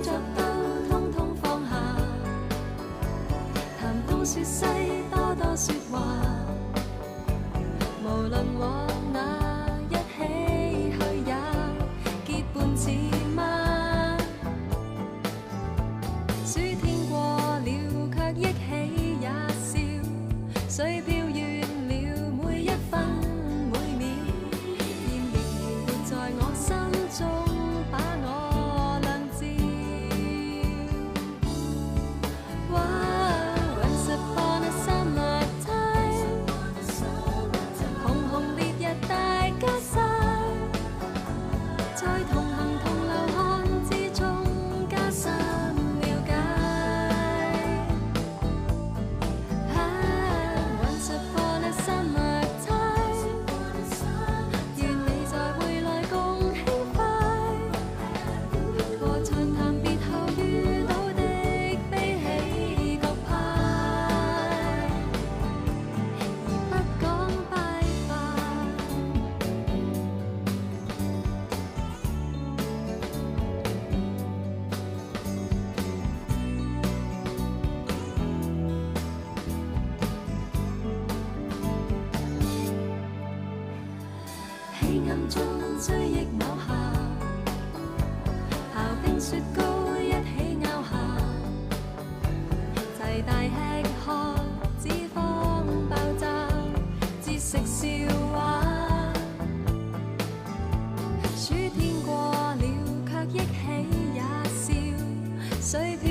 工作都通通放下，談東說西，多多說話，無論往哪一起去也結伴似嗎？暑天過了卻憶起也笑，水飄遠了每一分每秒，現仍然活在我心中，把我亮照。Once upon a summer time， 紅紅烈日大家曬，在同行同流汗之中加深了解。Once upon a summer time， 願你在回來共輕快，和長談別後遇到的悲喜各派，而不講拜拜。黑暗中追憶某夏，刨冰雪糕一起咬下，齊大吃喝，脂肪爆炸，節食笑話。暑天過了卻憶起也笑，水飄